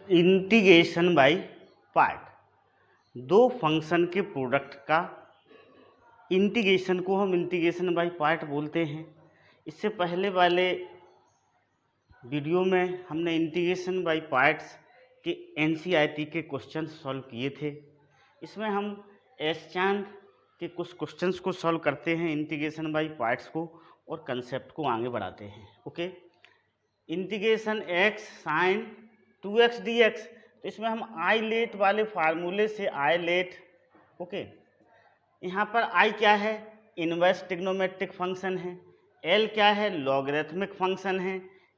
Integration by part, दो function के product का इंटीग्रेशन को हम इंटीग्रेशन बाय पार्ट बोलते हैं। इससे पहले वाले वीडियो में हमने इंटीग्रेशन बाय पार्ट्स के एनसीईआरटी के क्वेश्चन सॉल्व किए थे। इसमें हम एस चांद के कुछ क्वेश्चंस को सॉल्व करते हैं, इंटीग्रेशन बाय पार्ट्स को, और कंसेप्ट को आगे बढ़ाते हैं। Okay, integration X sine 2x dx, तो इसमें हम आई लेट वाले फार्मूले से आई लेट, ओके, यहाँ पर आई क्या है, इनवर्स ट्रिग्नोमेट्रिक फंक्शन है, एल क्या है, लॉगरिथमिक फंक्शन है,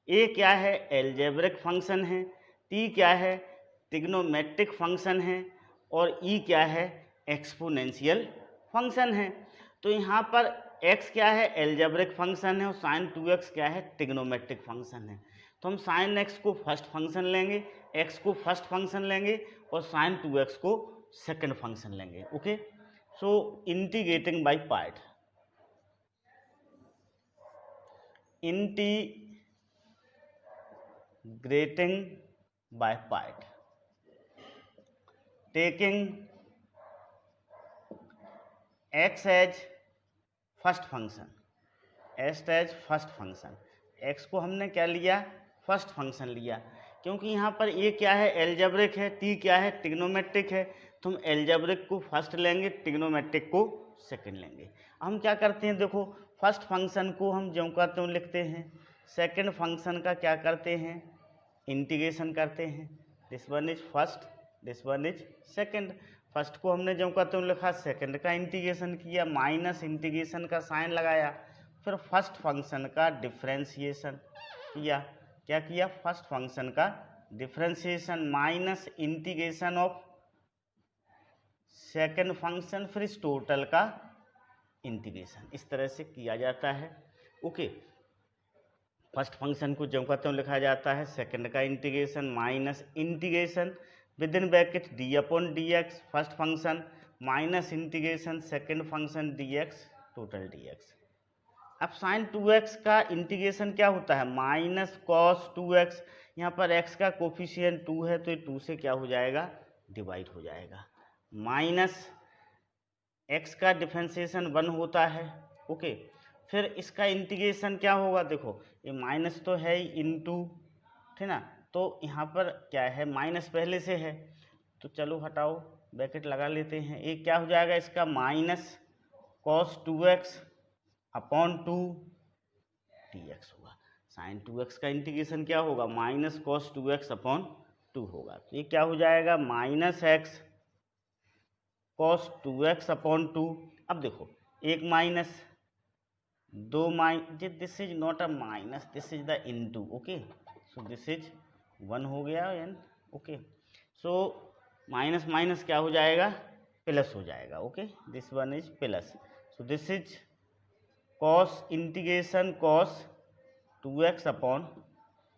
ए क्या है, एलजेब्रिक फंक्शन है, टी क्या है, ट्रिग्नोमेट्रिक फंक्शन है, और ई क्या है, एक्सपोनेंशियल फंक्शन है। तो यहाँ पर x क्या है, एलजेब्रिक फंक्शन है, और साइन 2x क्या है, ट्रिग्नोमेट्रिक फंक्शन है। तो हम साइन x को फर्स्ट फंक्शन लेंगे, x को फर्स्ट फंक्शन लेंगे, और साइन 2x को सेकंड फंक्शन लेंगे। Okay, so integrating by part, integrating by part, taking x as first function, x as first function, x को हमने क्या लिया, फर्स्ट फंक्शन लिया, क्योंकि यहाँ पर a क्या है, एलजेब्रिक है, t क्या है, ट्रिग्नोमेट्रिक है, तो हम एलजेब्रिक को फर्स्ट लेंगे, ट्रिग्नोमेट्रिक को सेकंड लेंगे। हम क्या करते हैं, देखो, फर्स्ट फंक्शन को हम ज्यों का त्यों लिखते हैं, सेकंड फंक्शन का क्या करते हैं, इंटीग्रेशन करते हैं। This one is first, this one is second. First को हमने ज्यों का त्यों लिखा, सेकंड का इंटीग्रेशन किया, माइनस इंटीग्रेशन का साइन लगाया, फिर फर्स्ट फंक्शन का डिफरेंशिएशन किया। क्या किया, फर्स्ट फंक्शन का differentiation minus integration of second function, फिर इस टोटल का इंटीग्रेशन। इस तरह से किया जाता है। ओके, फर्स्ट फंक्शन को ज्यों का त्यों लिखा जाता है, सेकंड का integration minus integration with in bracket D upon D x first function, minus integration second function D x total D X. अब साइन 2x का इंटीग्रेशन क्या होता है, माइनस कॉस 2x, यहाँ पर x का कोफिशिएंट 2 है, तो ये 2 से क्या हो जाएगा, डिवाइड हो जाएगा, माइनस x का डिफरेंशिएशन 1 होता है। ओके, फिर इसका इंटीग्रेशन क्या होगा, देखो ये माइनस तो है ही, इनटू, ठीक ना, तो यहाँ पर क्या है, माइनस पहले से है, तो चलो हटाओ, ब्रैकेट लगा लेते हैं, ये क्या हो जाएगा, इसका minus cos 2x upon 2 dx होगा। साइन 2x का इंटीग्रेशन क्या होगा, माइनस कॉस 2x अपॉन 2 होगा, तो ये क्या हो जाएगा, minus X cos 2x upon 2। अब देखो, एक माइनस, दो minus, this is not a minus, this is the into. Okay, so this is 1 हो गया एन। ओके, सो माइनस माइनस क्या हो जाएगा, प्लस हो जाएगा। Okay, this one is plus, so this is cos integration cos 2x upon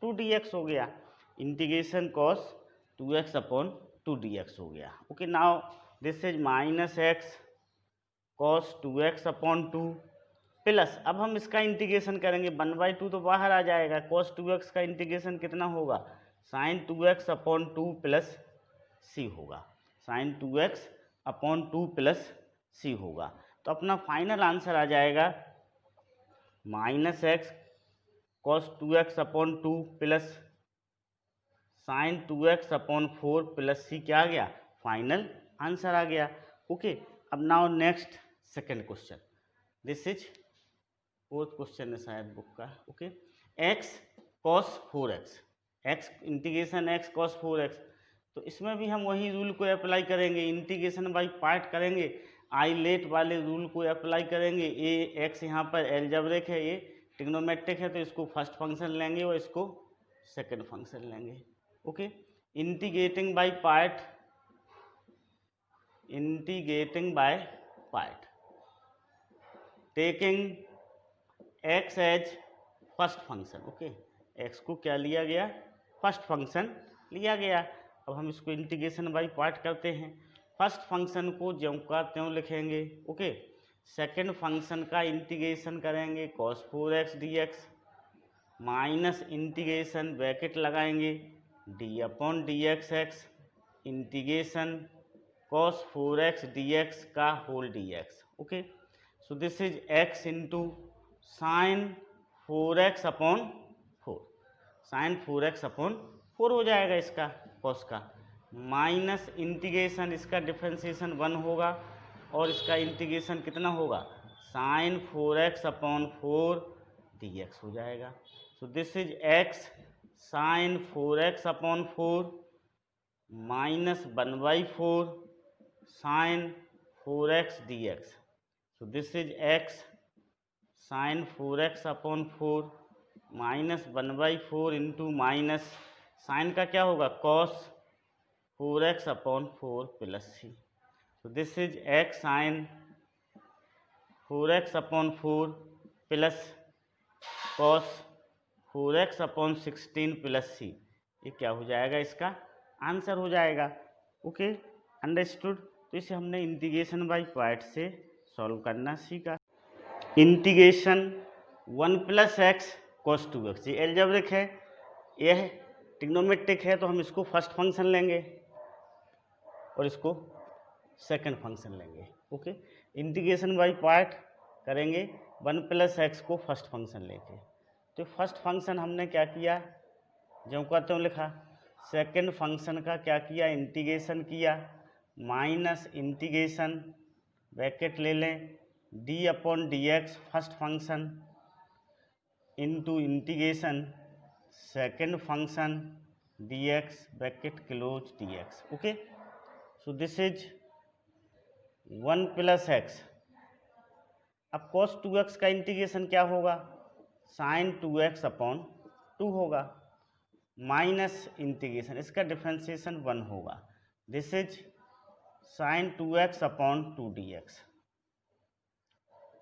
2 dx हो गया, integration cos 2x upon 2 dx हो गया। Okay, now this is minus X cos 2x upon 2 plus, अब हम इसका इंटीग्रेशन करेंगे, 1/2 तो बाहर आ जाएगा, कॉस 2x का इंटीग्रेशन कितना होगा, sign 2x upon 2 plus C होगा, sign 2x upon 2 plus C होगा। तो अपना फाइनल आंसर आ जाएगा minus X cos 2x upon 2 plus sine 2x upon 4 plus C, क्या आ गया, फाइनल आंसर आ गया। ओके, अब now next second question, this is fourth question है शायद बुक का। Okay, x cos 4x, x integration x cos 4x, तो इसमें भी हम वही रूल को अप्लाई करेंगे, इंटीग्रेशन बाय पार्ट करेंगे, आई लेट वाले रूल को अप्लाई करेंगे। ये x यहाँ पर एलजेब्रिक है, ये ट्रिग्नोमेट्रिक है, तो इसको फर्स्ट फंक्शन लेंगे और इसको सेकंड फंक्शन लेंगे। Okay, integrating by part, integrating by part, taking x as first function. Okay, x को क्या लिया गया, फर्स्ट फंक्शन लिया गया। अब हम इसको इंटीग्रेशन बाय पार्ट करते हैं, फर्स्ट फंक्शन को ज्यों का त्यों लिखेंगे। ओके, सेकंड फंक्शन का इंटीग्रेशन करेंगे, cos 4x dx minus integration bracket लगाएंगे D upon D X integration cos 4x dx का whole dx. Okay, so this is x into sine 4x upon 4, sine 4x upon 4 हो जाएगा इसका cos का, minus integration इसका differentiation 1 होगा और इसका इंटीग्रेशन कितना होगा, साइन 4x अपॉन 4 dx हो जाएगा. So this is x sine 4x upon 4 minus 1/4 sine 4x dx. So this is x sine 4x upon 4 minus 1/4 into minus sine का क्या होगा cos 4x upon 4 plus C. So this is x sine 4x upon 4 plus cos 4x upon 16 plus सी. ये क्या हो जाएगा, इसका answer हो जाएगा. Okay, understood. तो इसे हमने इंटीग्रेशन बाय पार्ट से सॉल्व करना सीखा. Integration 1 plus x cos 2x, ये एल्जेब्रिक है, यह ट्रिग्नोमेट्रिक है, तो हम इसको फर्स्ट फंक्शन लेंगे और इसको सेकंड फंक्शन लेंगे. ओके, इंटीग्रेशन बाय पार्ट करेंगे 1 प्लस एक्स को फर्स्ट फंक्शन लेके. तो फर्स्ट फंक्शन हमने क्या किया, जो कहते हैं लिखा. सेकंड फंक्शन का क्या किया, इंटीग्रेशन किया, माइनस इंटीग्रेशन ब्रैकेट ले लें D upon D x first function into integration second function D x bracket close D X. Okay, so this is 1 plus x. अब कॉस 2x का इंटीग्रेशन क्या होगा, साइन 2x अपॉन 2 होगा, minus integration इसका differentiation 1 होगा. This is sine 2x upon 2 dx.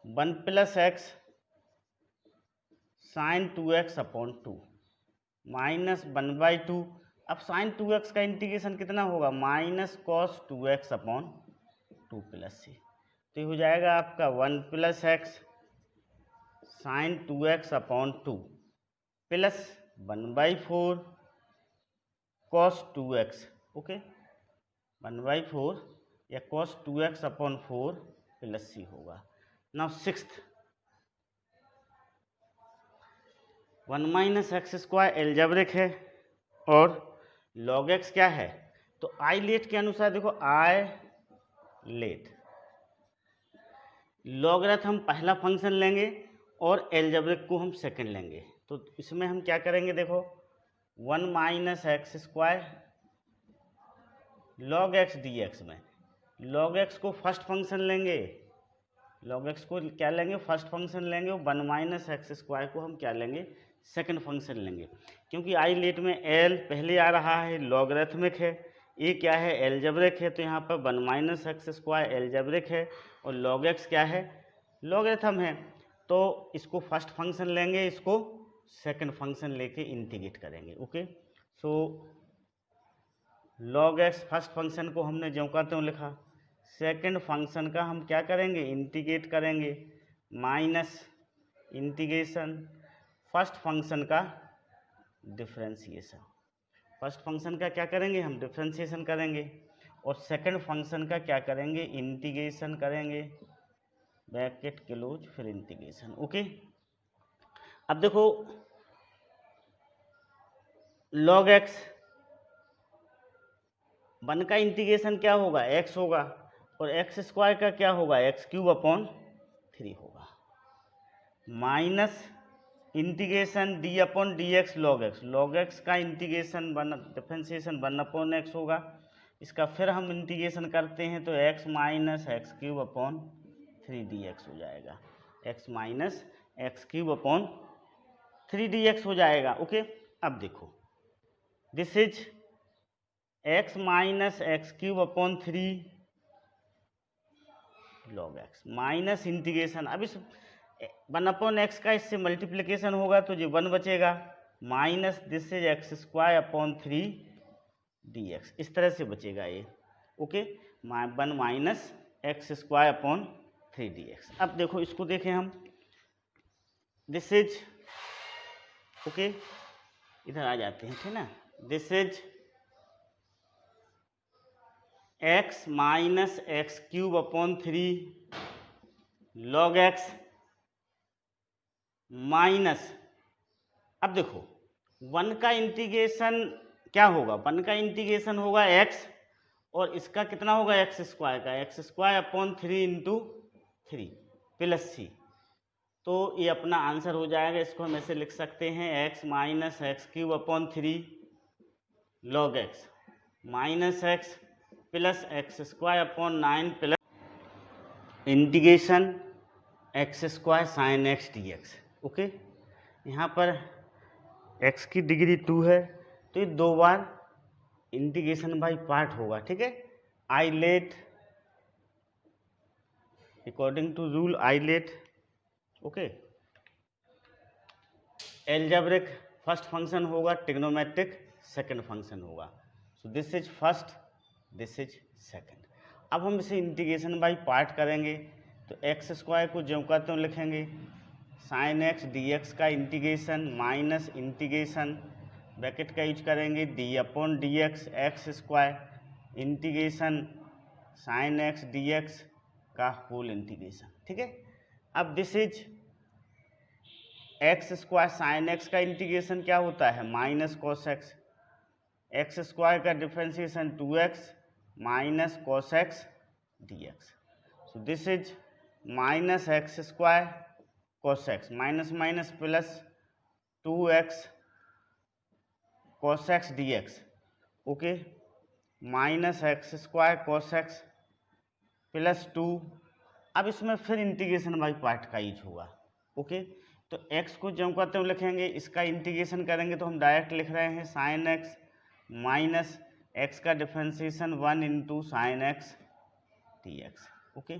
1 plus X sine 2x upon 2 minus 1/2. अब sine 2x का integration कितना होगा, minus cos 2x upon 2 plus C. तो हो जाएगा आपका 1 plus X sine 2x upon 2 plus 1/4 cos 2x. Okay, 1/4 या cos 2x upon 4 plus C होगा. Now sixth 1 minus X square algebraic है और लॉग एक्स क्या है, तो आई लेट के अनुसार देखो, आई लेट लॉगरिथम हम पहला फंक्शन लेंगे और एल्जेब्रिक को हम सेकंड लेंगे. तो इसमें हम क्या करेंगे, देखो 1 minus X square log x D x में लॉग एक्स को फर्स्ट फंक्शन लेंगे, लॉग एक्स को क्या लेंगे, फर्स्ट फंक्शन लेंगे, और 1 माइनस एक्स स्क्वायर को हम क्या लेंगे, सेकंड फंक्शन लेंगे. क्योंकि आई लेट में एल पहले आ रहा है, लॉगरिथमिक है, ये क्या है, एल्जेब्रिक है, तो यहाँ पर 1 माइनस एक्स स्क्वायर एल्जेब्रिक है और लॉग एक्स क्या है, लॉगरिथम है. तो इसको फर्स्ट फंक्शन लेंगे, इसको सेकंड फंक्शन लेके इंटीग्रेट करेंगे. Okay, so log x first function को हमने जो कहते हो लिखा, सेकंड फंक्शन का हम क्या करेंगे, इंटीग्रेट करेंगे, माइनस इंटीग्रेशन फर्स्ट फंक्शन का डिफरेंशिएशन. फर्स्ट फंक्शन का क्या करेंगे, हम डिफरेंशिएशन करेंगे, और सेकंड फंक्शन का क्या करेंगे, इंटीग्रेशन करेंगे, ब्रैकेट क्लोज फिर इंटीग्रेशन. ओके, अब देखो लॉग एक्स 1 का इंटीग्रेशन क्या होगा, x होगा, और एक्स स्क्वायर का क्या होगा, x³ अपॉन 3 होगा, minus integration D upon D x log x. Log X का इंटीग्रेशन डिफरेंशिएशन 1 अपॉन एक्स होगा, इसका फिर हम इंटीग्रेशन करते हैं तो x minus x³ upon 3 dx हो जाएगा, x minus x³ upon 3 dx हो जाएगा. ओके, अब देखो this is x minus x³ upon 3 log x minus integration. अब इस 1 अपॉन एक्स का इससे मल्टीप्लिकेशन होगा तो जो 1 बचेगा, minus this is x² upon 3 dx, इस तरह से बचेगा ये. Okay, 1 minus x² upon 3 dx. अब देखो इसको देखें हम, दिस इज ओके, इधर आ जाते हैं, ठीक ना. This is x minus x cube upon 3 log x minus, अब देखो 1 का इंटीग्रेशन क्या होगा, 1 का इंटीग्रेशन होगा x और इसका कितना होगा एक्स स्क्वायर का, X square upon 3 into 3 plus C. तो ये अपना आंसर हो जाएगा। इसको हम ऐसे लिख सकते हैं x minus x cube upon 3 log x minus x plus x square upon 9 plus integration x square sine X D X. Okay, यहाँ पर x की डिग्री 2 है तो ये 2 बार इंटीग्रेशन बाई पार्ट होगा। ठीक है, ILATE according to rule ILATE. Okay, algebraic first function होगा, ट्रिग्नोमेट्रिक सेकंड फंक्शन होगा। So this is first, this is second. अब हम इसे इंटीग्रेशन बाई पार्ट करेंगे तो एक्स स्क्वायर को ज्यों का त्यों लिखेंगे, साइन एक्स डी एक्स का इंटीग्रेशन माइनस इंटीग्रेशन ब्रैकेट का यूज करेंगे D upon D X square integration sine X D X का होल इंटीग्रेशन। ठीक है, अब this is X square sine X का इंटीग्रेशन क्या होता है minus cos X, X square का differentiation 2x minus cos X D X. So this is minus X square cos X minus minus plus 2x cos X D X. Okay, minus X square cos X plus 2। अब इसमें फिर integration by part का use होगा। Okay, तो x को ज्यों का त्यों लिखेंगे, इसका इंटीग्रेशन करेंगे तो हम डायरेक्ट लिख रहे हैं साइन एक्स माइनस एक्स का differentiation 1 into sine X D X. Okay,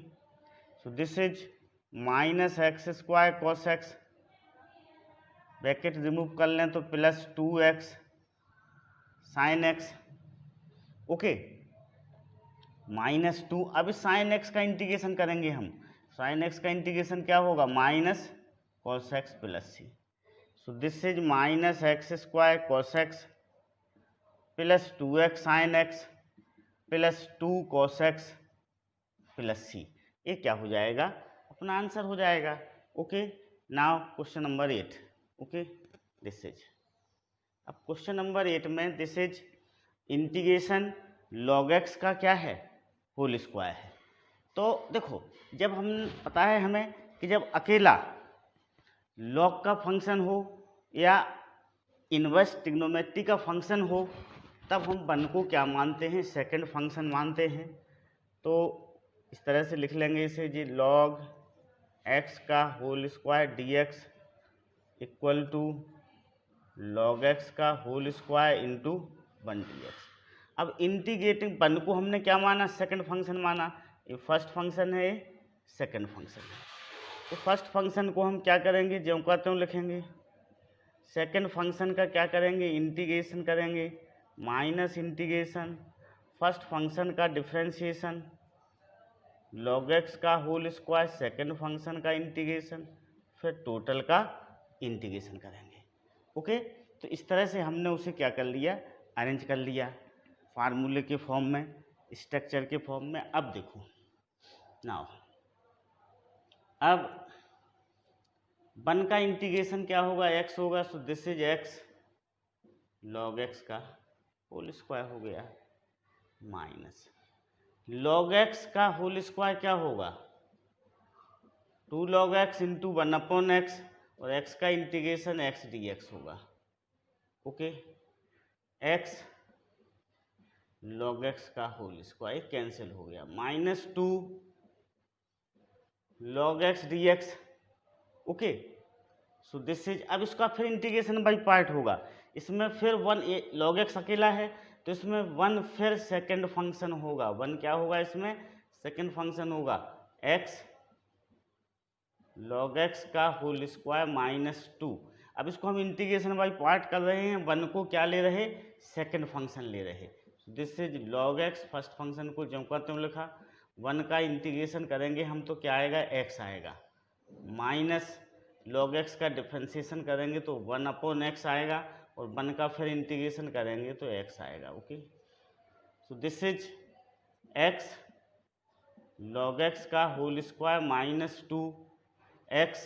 so this is minus X square cos x, bracket remove कर लें तो plus 2x sine x. Okay, minus 2। अब इस साइन एक्स का इंटीग्रेशन करेंगे हम, साइन एक्स का इंटीग्रेशन क्या होगा minus cos X plus C. So this is minus X square cos X plus 2x sine X plus 2 cos X plus सी। ये क्या हो जाएगा, अपना आंसर हो जाएगा। Okay, now question number 8। Okay, this is, अब क्वेश्चन नंबर 8 में this is integration log X का क्या है होल स्क्वायर है। तो देखो, जब हम पता है हमें कि जब अकेला लॉग का फंक्शन हो या इनवर्स ट्रिग्नोमेट्री का फंक्शन हो तब हम वन को क्या मानते हैं, सेकंड फंक्शन मानते हैं। तो इस तरह से लिख लेंगे इसे जी, लॉग एक्स का whole square D X equal to log X का whole square into 1 D X. अब इंटीग्रेटिंग वन को हमने क्या माना, सेकंड फंक्शन माना। ये फर्स्ट फंक्शन है, ये सेकंड फंक्शन है। तो फर्स्ट फंक्शन को हम क्या करेंगे, ज्यों का त्यों लिखेंगे। सेकंड फंक्शन का क्या करेंगे, इंटीग्रेशन करेंगे माइनस इंटीग्रेशन फर्स्ट फंक्शन का डिफ्रेंशिएशन लॉग एक्स का होल स्क्वायर सेकंड फंक्शन का इंटीग्रेशन फिर टोटल का इंटीग्रेशन करेंगे। ओके, तो इस तरह से हमने उसे क्या कर लिया, अरेंज कर लिया फार्मूले के फॉर्म में, स्ट्रक्चर के फॉर्म में। अब देखो नाउ, अब 1 का इंटीग्रेशन क्या होगा, x होगा। So this is x log X का होल स्क्वायर हो गया माइनस लॉग एक्स का होल स्क्वायर क्या होगा 2 log x into 1 upon x और x का इंटीग्रेशन x डी एक्स होगा। ओके, x log x का होल स्क्वायर कैंसिल हो गया minus 2 log x D X. Okay, so this is, अब इसका फिर इंटीग्रेशन बाई पार्ट होगा। इसमें फिर 1 log x अकेला है तो इसमें 1 फिर सेकंड फंक्शन होगा। 1 क्या होगा, इसमें सेकंड फंक्शन होगा x log x का होल स्क्वायर माइनस 2। अब इसको हम इंटीग्रेशन बाई पार्ट कर रहे हैं, 1 को क्या ले रहे, सेकंड फंक्शन ले रहे। This is log x, first function को ज्यों का त्यों लिखा। 1 का इंटीग्रेशन करेंगे हम तो क्या आएगा, x आएगा माइनस log x का डिफ्रेंशिएशन करेंगे तो 1 अपॉन एक्स आएगा और 1 का फिर इंटीग्रेशन करेंगे तो x आएगा। Okay, so this is x log x का whole square minus 2x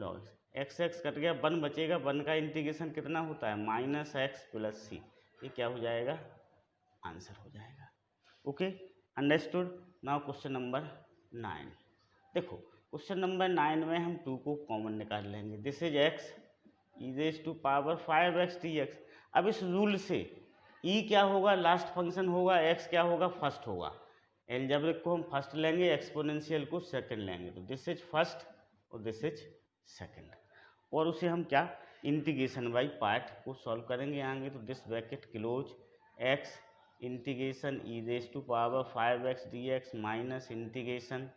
log x cut गया, 1 बचेगा, 1 का इंटीग्रेशन कितना होता है माइनस एक्स प्लस सी, ये क्या हो जाएगा आंसर हो जाएगा। Okay, understood. Now question number 9। देखो क्वेश्चन नंबर 9 में हम 2 को कॉमन निकाल लेंगे। This is x e raise to power 5x dx। अब इस रूल से e क्या होगा लास्ट फंक्शन होगा, x क्या होगा फर्स्ट होगा। एलजेब्रिक को हम फर्स्ट लेंगे, एक्सपोनेंशियल को सेकंड लेंगे, तो दिस इज फर्स्ट और दिस इज सेकंड। और उसे हम क्या इंटीग्रेशन बाई पार्ट को सॉल्व करेंगे आगे, तो this bracket close x integration e raise to power 5x dx minus integration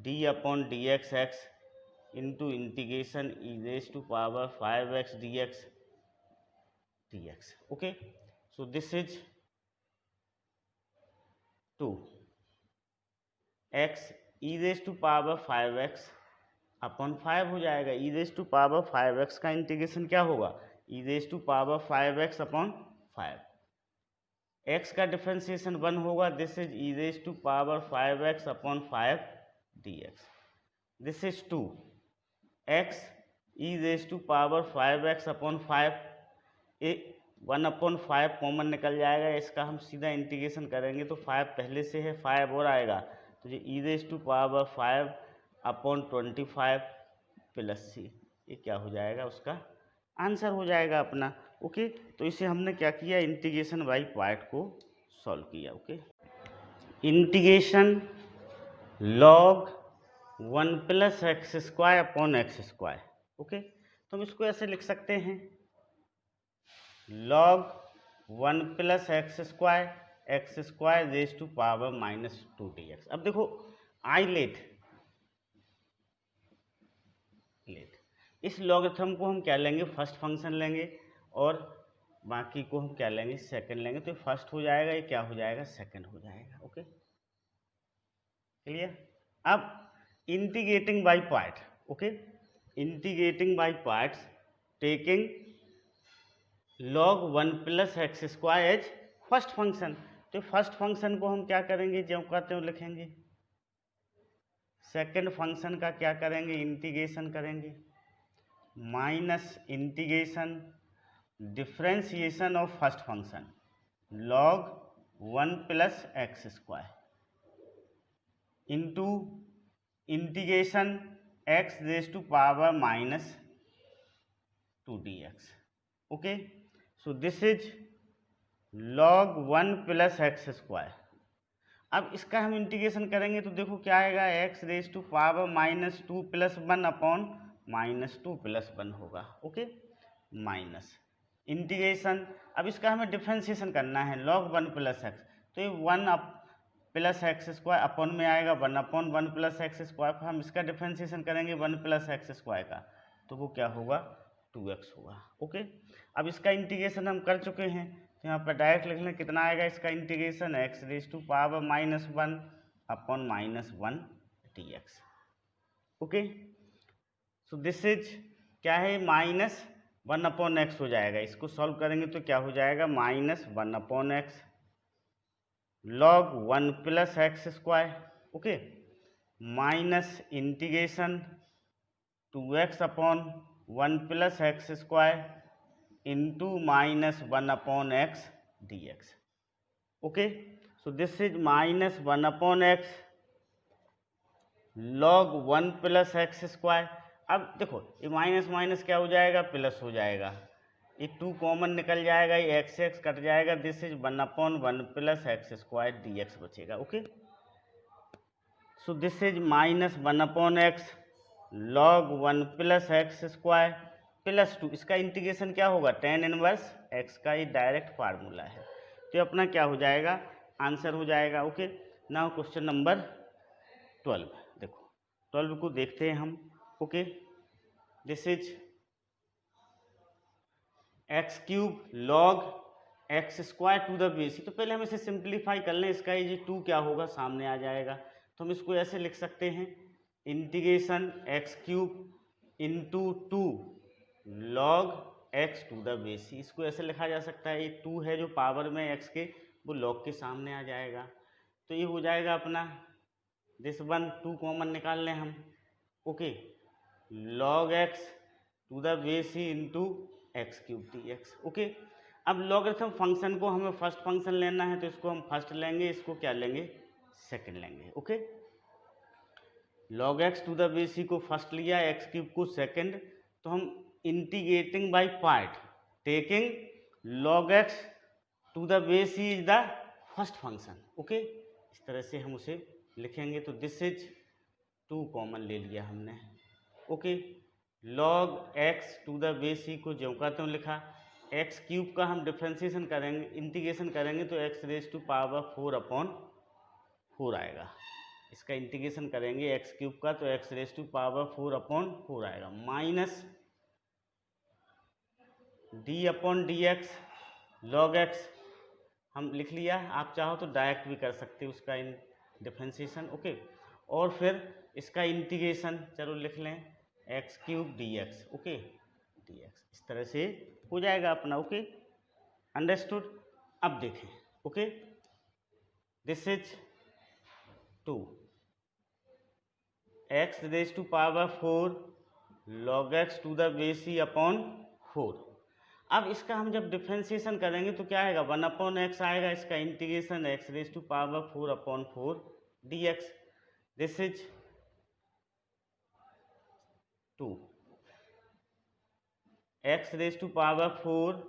d upon dx x into integration e raise to power 5x dx। Okay, so this is 2 x e raise to power 5x upon 5 हो जाएगा। ई raise to power 5x का integration क्या होगा e raise to power 5x upon 5। x का differentiation 1 होगा, this is e raise to power 5x upon 5 dx। This is 2 x e raise to power 5x upon 5, 1 upon 5 common निकल जाएगा, इसका हम सीधा इंटीग्रेशन करेंगे तो 5 पहले से है, 5 और आएगा, तो ये E raise to power 5 upon 25 plus सी, ये क्या हो जाएगा उसका आंसर हो जाएगा अपना। ओके, तो इसे हमने क्या किया इंटीग्रेशन बाई पार्ट को सॉल्व किया। Okay, integration log 1 plus x square upon x square. Okay, तो हम इसको ऐसे लिख सकते हैं log 1 plus x square raise to power minus 2 dx। अब देखो आई लेट इस लॉगरिथम को हम क्या लेंगे फर्स्ट फंक्शन लेंगे और बाकी को हम क्या लेंगे सेकंड लेंगे, तो फर्स्ट हो जाएगा, ये क्या हो जाएगा सेकंड हो जाएगा। Okay, clear. अब integrating by part. Okay, integrating by parts taking log 1 plus x square as first function, तो फर्स्ट फंक्शन को हम क्या करेंगे जो कहते हैं लिखेंगे, सेकंड फंक्शन का क्या करेंगे इंटीग्रेशन करेंगे minus integration differentiation of first function log 1 plus x square into integration X raise to power minus 2 dx। Okay, so this is log 1 plus x square. अब इसका हम इंटीग्रेशन करेंगे तो देखो क्या आएगा X raise to power minus 2 plus 1 upon minus 2 plus 1 होगा। Okay, minus integration, अब इसका हमें डिफरेंशिएशन करना है log 1 प्लस एक्स, तो ये 1 प्लस एक्स स्क्वायर अपॉन में आएगा 1 अपॉन 1 प्लस एक्स स्क्वायर, हम इसका डिफरेंशिएशन करेंगे 1 प्लस एक्स स्क्वायर का, तो वो क्या होगा 2x होगा। ओके, अब इसका इंटीग्रेशन हम कर चुके हैं, तो यहाँ पर डायरेक्ट लिख लें कितना आएगा इसका integration X raise to power minus 1 upon minus 1 dx। Okay, so this is क्या है माइनस 1 अपॉन एक्स हो जाएगा, इसको सॉल्व करेंगे तो क्या हो जाएगा minus 1 upon X log 1 plus x square. Okay, minus integration 2x upon 1 plus x square into minus 1 upon x dx। Okay, so this is minus 1 upon X log 1 plus x square. अब देखो ये minus minus क्या हो जाएगा plus हो जाएगा, ये 2 common निकल जाएगा, ये एक्स एक्स कट जाएगा, this is 1 upon 1 plus x square dx बचेगा। Okay, so this is minus 1 upon X log 1 plus x square plus 2, इसका इंटीग्रेशन क्या होगा tan इनवर्स x का, ये डायरेक्ट फार्मूला है, तो अपना क्या हो जाएगा आंसर हो जाएगा। Okay, now question number 12। देखो 12 को देखते हैं हम। Okay, this is X cube log X square to the base, तो पहले हम इसे सिंप्लीफाई कर लें, इसका ये 2 क्या होगा सामने आ जाएगा, तो हम इसको ऐसे लिख सकते हैं integration x cube into 2 log X to the base C. इसको ऐसे लिखा जा सकता है, ये 2 है जो पावर में एक्स के, वो लॉग के सामने आ जाएगा। तो ये हो जाएगा अपना दिस वन 2 कॉमन निकाल लें हम। Okay, log X to the base C into X cube D X. Okay, अब लॉगरिथम फंक्शन को हमें फर्स्ट फंक्शन लेना है, तो इसको हम फर्स्ट लेंगे, इसको क्या लेंगे, सेकंड लेंगे। Okay, log X to the base C को फर्स्ट लिया, एक्स क्यूब को सेकंड, तो हम integrating by part taking log X to the base C is the first function. Okay, इस तरह से हम उसे लिखेंगे। तो दिस इज 2 कॉमन ले लिया हमने। Okay, log X to the base C को ज्यों का त्यों लिखा, एक्स क्यूब का हम डिफ्रेंसिएशन करेंगे, इंटीग्रेशन करेंगे, तो एक्स रेज टू पावर 4/4 आएगा। इसका इंटीग्रेशन करेंगे एक्स क्यूब का, तो एक्स रेज टू पावर 4/4 आएगा, माइनस d/dx लॉग एक्स हम लिख लिया। आप चाहो तो डायरेक्ट भी कर सकते हो उसका इन डिफ्रेंसिएशन। ओके, और फिर इसका इंटीग्रेशन चलो लिख लें X cube D X. Okay, D X इस तरह से हो जाएगा अपना। Okay, understood. अब देखें, okay, this is 2 X raise to power 4 log X to the base C upon 4। अब इसका हम जब डिफ्रेंसिएशन करेंगे तो क्या आएगा, 1/x आएगा। इसका integration X raise to power 4/4 D X. This is 2 X raise to power 4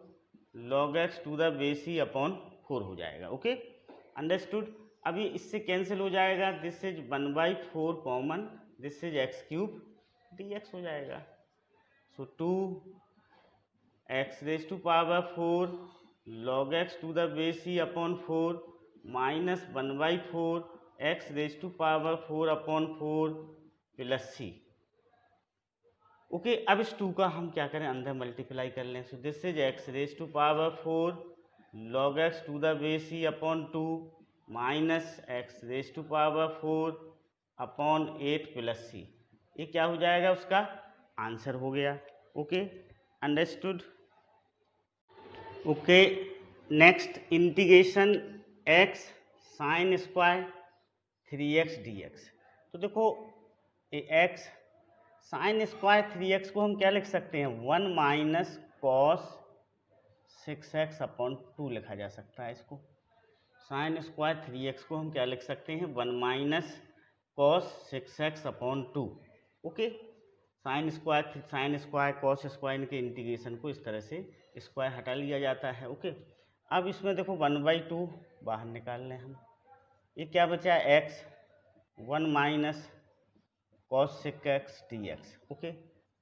log X to the base C upon 4 हो जाएगा। Okay, understood. अभी इससे कैंसिल हो जाएगा, this is 1/4 common, this is X cube D X हो जाएगा। So 2 X raise to power 4 log X to the base C upon 4 minus 1/4 X raise to power 4/4 plus C. Okay, अब इस 2 का हम क्या करें, अंदर मल्टीप्लाई कर लें। So this is X raise to power 4 log X to the base C upon 2 minus X raise to power 4/8 plus सी। ये क्या हो जाएगा, उसका आंसर हो गया। Okay, understood. Okay, next integration X sine square 3x dx। तो देखो ये एक्स साइन स्क्वायर 3x को हम क्या लिख सकते हैं, 1 माइनस कॉस 6x अपॉन 2 लिखा जा सकता है। इसको साइन स्क्वायर 3x को हम क्या लिख सकते हैं, 1 minus cos 6x upon 2। Okay, sine square cos square इनके इंटीग्रेशन को इस तरह से स्क्वायर हटा लिया जाता है। ओके, अब इसमें देखो 1/2 बाहर निकाल लें हम। ये क्या बचा, x 1 minus cos 6x dx। Okay,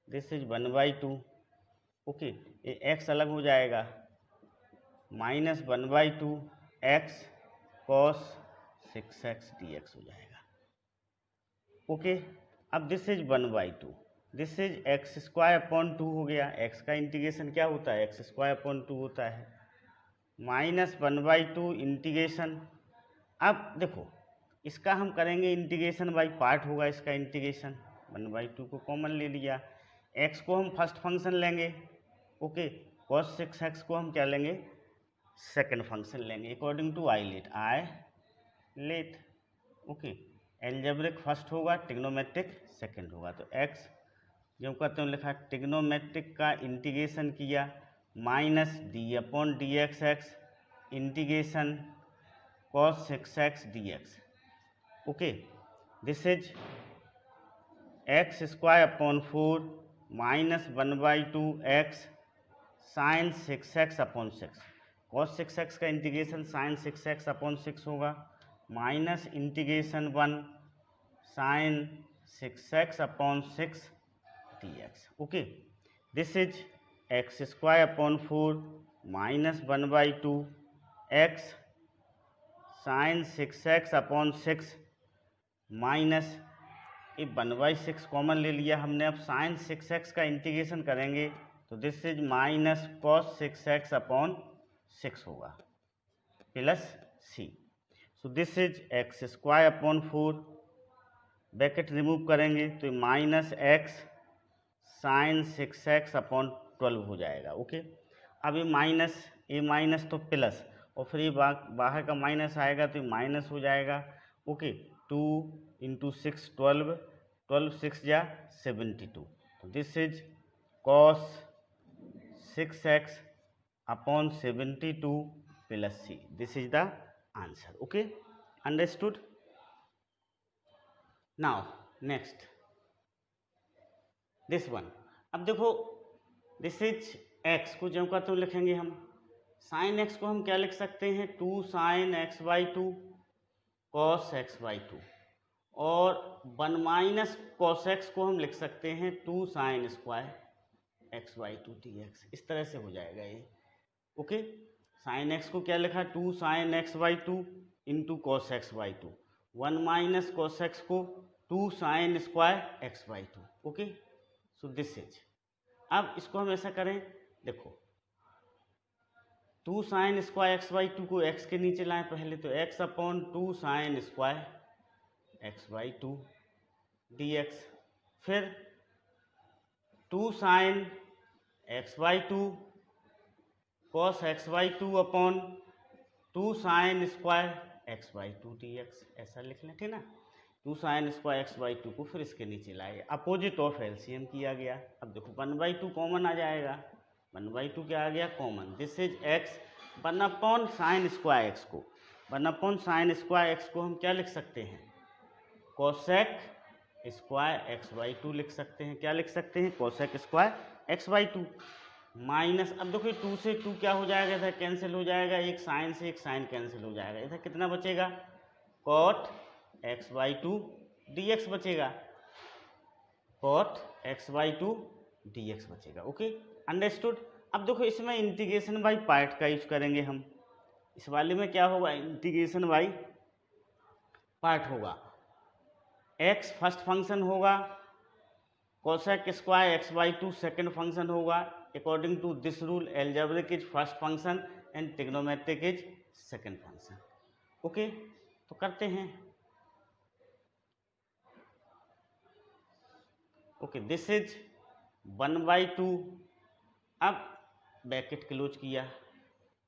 this is 1/2। Okay, ये x अलग हो जाएगा, minus 1/2 x cos 6x dx हो जाएगा। ओके, अब this is 1/2, this is X square upon 2 हो गया। x का इंटीग्रेशन क्या होता है, एक्स स्क्वायर अपॉन 2 होता है, माइनस 1/2 इंटीग्रेशन। अब देखो इसका हम करेंगे इंटीग्रेशन बाय पार्ट होगा। इसका इंटीग्रेशन 1/2 को कॉमन ले लिया, x को हम फर्स्ट फंक्शन लेंगे। ओके, cos 6x को हम क्या लेंगे, सेकंड फंक्शन लेंगे according to ILATE. Okay, algebraic first होगा, ट्रिग्नोमेट्रिक सेकंड होगा। तो x जो कहते हैं लिखा, ट्रिग्नोमेट्रिक का इंटीग्रेशन किया, minus d/dx x integration cos 6x dx। Okay, this is X square upon 4 minus 1/2 x sine 6x upon 6। cos 6x का इंटीग्रेशन साइन 6x अपॉन 6 होगा, minus integration 1 sine 6x upon 6 dx। Okay, this is X square upon 4 minus 1/2 x sine 6x upon 6 minus ये 1/6 common ले लिया हमने। अब sign 6x का integration करेंगे तो this is minus cos 6x upon 6 होगा plus C. So this is X square upon 4, bracket remove करेंगे तो minus x sign 6x upon 12 हो जाएगा। ओके, अब ये माइनस तो प्लस, और फिर ये बाहर का माइनस आएगा तो ये माइनस हो जाएगा। ओके, 2 × 6 12, 12 6 जा 72, तो this is cos 6x upon 72 plus c. This is the answer. Okay, understood? Now next this one. अब देखो this is x को जब कहते हो लिखेंगे हम sin x को हम क्या लिख सकते हैं 2 sin x/2 cos x/2, और 1 माइनस cos x को हम लिख सकते हैं 2 sin स्क्वायर x/2 dx। इस तरह से हो जाएगा ये। ओके, sin x को क्या लिखा 2 sin x/2 into cos x/2, 1 minus cos x को 2 sin square x/2। Okay, so this is, अब इसको हम ऐसा करें, देखो 2 sin स्क्वायर x/2 को x के नीचे लाएं पहले, तो x upon 2 sin square x/2 dx, फिर 2 sin x/2 cos x/2 upon 2 sin square x/2 dx, ऐसा लिख लें, ठीक ना। 2 sin स्क्वायर x/2 को फिर इसके नीचे लाए, अपोजिट ऑफ एलसीएम किया गया। अब देखो 1/2 कॉमन आ जाएगा, 1/2 क्या आ गया common, this is x 1 upon sine square x को, 1 अपॉन साइन स्क्वायर एक्स को हम क्या लिख सकते हैं कोसेक स्क्वायर x/2 लिख सकते हैं। क्या लिख सकते हैं कोसेक स्क्वायर x/2 माइनस, अब देखो 2 से 2 क्या हो जाएगा, इधर कैंसिल हो जाएगा, एक साइन से एक साइन कैंसिल हो जाएगा, इधर कितना बचेगा cot x/2 dx बचेगा, cot x/2 dx बचेगा। Okay, understood. अब देखो इसमें इंटीग्रेशन बाय पार्ट का यूज करेंगे हम, इस वाले में क्या होगा इंटीग्रेशन बाय पार्ट होगा, x फर्स्ट फंक्शन होगा, cosec square x/2 second function होगा, according to this rule algebraic is first function and trigonometric is second function. Okay, तो करते हैं। ओके, दिस इज 1/2, अब ब्रैकेट क्लोज किया।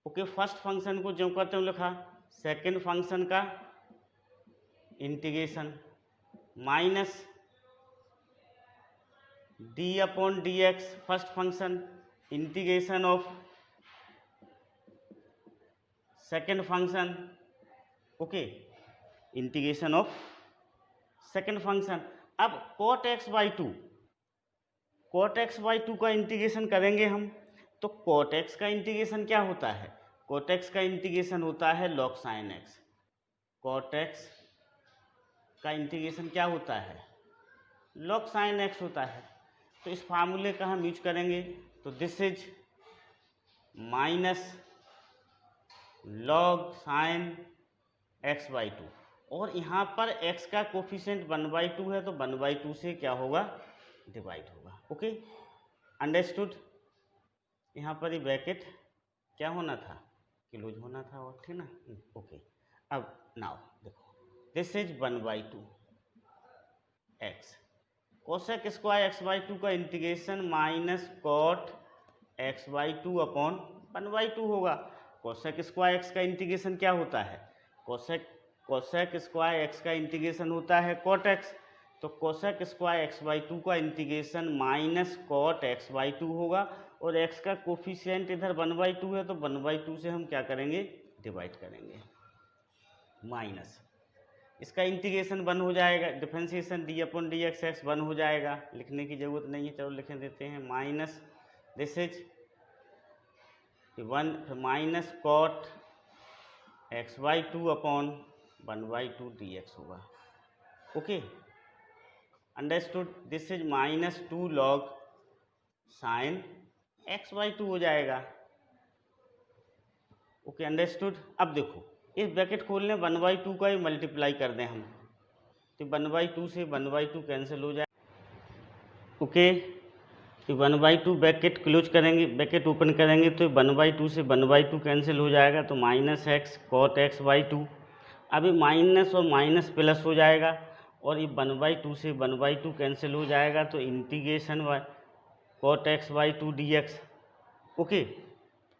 ओके, फर्स्ट फंक्शन को जो करते हैं लिखा, सेकंड फंक्शन का integration minus d upon dx first function integration of second function. Okay, integration of second function. अब cot x/2, cot x/2 का इंटीग्रेशन करेंगे हम, तो cot x का इंटीग्रेशन क्या होता है, cot x का इंटीग्रेशन होता है log sin x, cot x का इंटीग्रेशन क्या होता है log sin x होता है। तो इस फार्मूले का हम यूज करेंगे, तो this is minus log sin x/2, और यहाँ पर x का कोफिशिएंट 1/2 है, तो 1/2 से क्या होगा डिवाइड होगा। Okay, understood. यहाँ पर ये ब्रैकेट क्या होना था क्लोज होना था, और ठीक ना। ओके, अब नाउ देखो this is 1/2 x cosec square x/2 का integration minus cot x/2 upon 1/2 होगा। कोसेक स्क्वायर x का इंटीग्रेशन क्या होता है, कोसेक स्क्वायर x का इंटीग्रेशन होता है cot x, तो कोसेक स्क्वायर x/2 का इंटीग्रेशन माइनस cot x/2 होगा, और x का कोफिशिएंट इधर 1/2 है, तो 1/2 से हम क्या करेंगे डिवाइड करेंगे, माइनस इसका इंटीग्रेशन 1 हो जाएगा, differentiation d upon dx x 1 हो जाएगा, लिखने की जरूरत नहीं है, चलो लिख देते हैं minus this is 1 minus cot x/2 upon 1/2 dx होगा। Okay, understood. This is minus 2 log sin x/2 हो जाएगा। Okay, understood. अब देखो इस ब्रैकेट खोलने 1/2 का ही मल्टीप्लाई कर दें हम, तो 1/2 से 1/2 कैंसिल हो जाए। ओके, तो 1/2 ब्रैकेट क्लोज करेंगे, ब्रैकेट ओपन करेंगे, तो 1/2 से 1/2 कैंसिल हो जाएगा, तो माइनस x cot x/2। अभी माइनस और माइनस प्लस हो जाएगा, और ये 1/2 से 1/2 कैंसिल हो जाएगा, तो integration cot x/2 dx okay,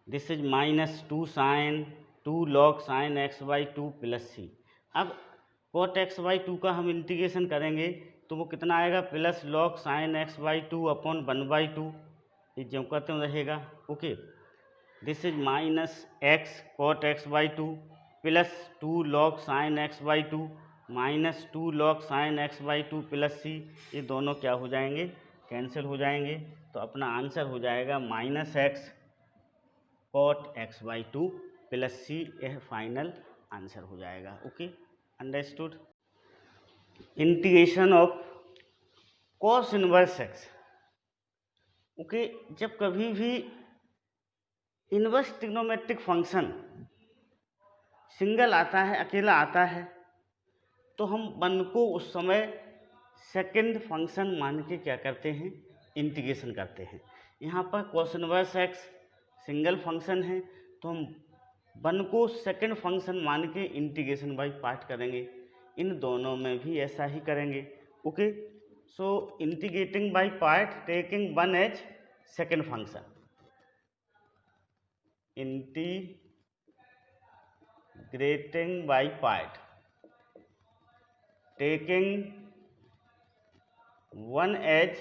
this is -2 sine 2 log sine x/2 plus C. अब cot x/2 का हम इंटीग्रेशन करेंगे तो वो कितना आएगा, plus log sine x/2 upon 1/2, ये जो कहते हैं रहेगा। Okay, this is -x cot x/2 plus 2 log sine x/2 minus 2 log sine x/2 plus सी, ये दोनों क्या हो जाएंगे, कैंसिल हो जाएंगे। तो अपना आंसर हो जाएगा -x cot x/2 प्लस सी, यह फाइनल आंसर हो जाएगा। Okay, understood. Integration of cos inverse x। Okay, जब कभी भी इनवर्स ट्रिग्नोमेट्रिक फंक्शन सिंगल आता है, अकेला आता है, तो हम 1 को उस समय सेकंड फंक्शन मान के क्या करते हैं, इंटीग्रेशन करते हैं। यहाँ पर cos inverse x single function है तो हम 1 को सेकंड फंक्शन मान के इंटीग्रेशन बाय पार्ट करेंगे। इन दोनों में भी ऐसा ही करेंगे। Okay, so integrating by part taking 1 as second function, integrating by part taking 1 as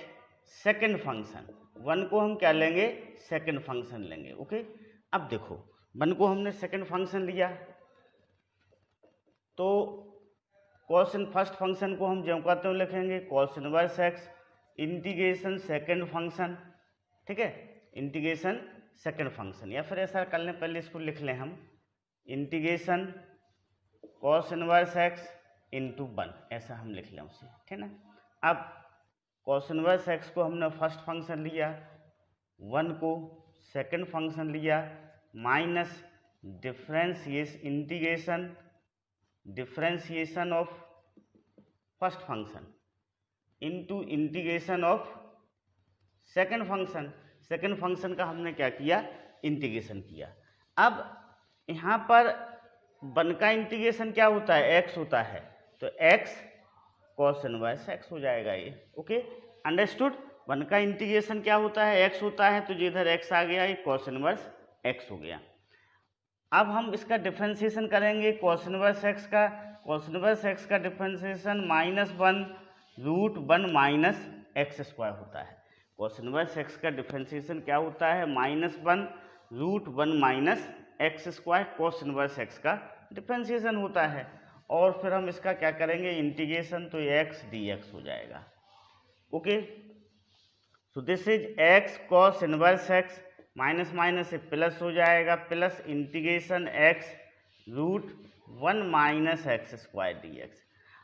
second function, 1 को हम क्या लेंगे, सेकंड फंक्शन लेंगे। ओके, अब देखो 1 को हमने सेकंड फंक्शन लिया तो cos इन फर्स्ट फंक्शन को हम जो कहते हैं लिखेंगे cos inverse x integration second function, ठीक है, इंटीग्रेशन सेकंड फंक्शन, या फिर ऐसा कर लें, पहले इसको लिख लें हम, integration cos inverse x into 1, ऐसा हम लिख लें उसे, ठीक है ना। अब cos इनवर्स x को हमने फर्स्ट फंक्शन लिया, 1 को सेकंड फंक्शन लिया, minus differentiation of first function into integration of second function, second function का हमने क्या किया, इंटीग्रेशन किया। अब यहाँ पर 1 का इंटीग्रेशन क्या होता है, x होता है, तो x cos इनवर्स x हो जाएगा ये। Okay, understood. 1 का इंटीग्रेशन क्या होता है, x होता है, तो जिधर x आ गया ये cos इनवर्स x हो गया। अब हम इसका डिफरेंशिएशन करेंगे cos इनवर्स x का, cos इनवर्स x का डिफरेंशिएशन -1√1 माइनस एक्स स्क्वायर होता है। cos इनवर्स x का डिफरेंशिएशन क्या होता है, -1√1 minus X square cos inverse x का डिफरेंशिएशन होता है। और फिर हम इसका क्या करेंगे, इंटीग्रेशन, तो x dx हो जाएगा। Okay, so this is x cos inverse x, minus minus से प्लस हो जाएगा, plus integration x√1 minus X square dx।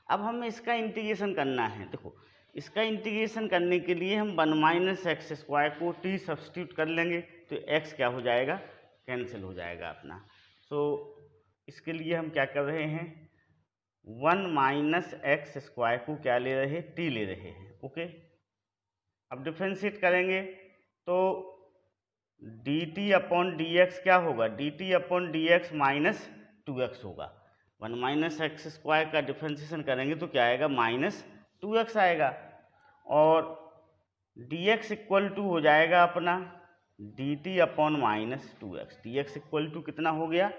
अब हमें इसका इंटीग्रेशन करना है। देखो, इसका इंटीग्रेशन करने के लिए हम 1 माइनस एक्स स्क्वायर को t सब्सटीट्यूट कर लेंगे, तो x क्या हो जाएगा, कैंसिल हो जाएगा अपना। सो इसके लिए हम क्या कर रहे हैं, 1 माइनस एक्स स्क्वायर को क्या ले रहे हैं, t ले रहे हैं। ओके, अब डिफ्रेंशिएट करेंगे तो dt अपॉन dx क्या होगा, dt upon dx minus 2x होगा। 1 माइनस एक्स स्क्वायर का डिफ्रेंशिएशन करेंगे तो क्या आएगा, -2x आएगा। और dx इक्वल टू हो जाएगा अपना dt upon -2x, dx equal to कितना हो गया,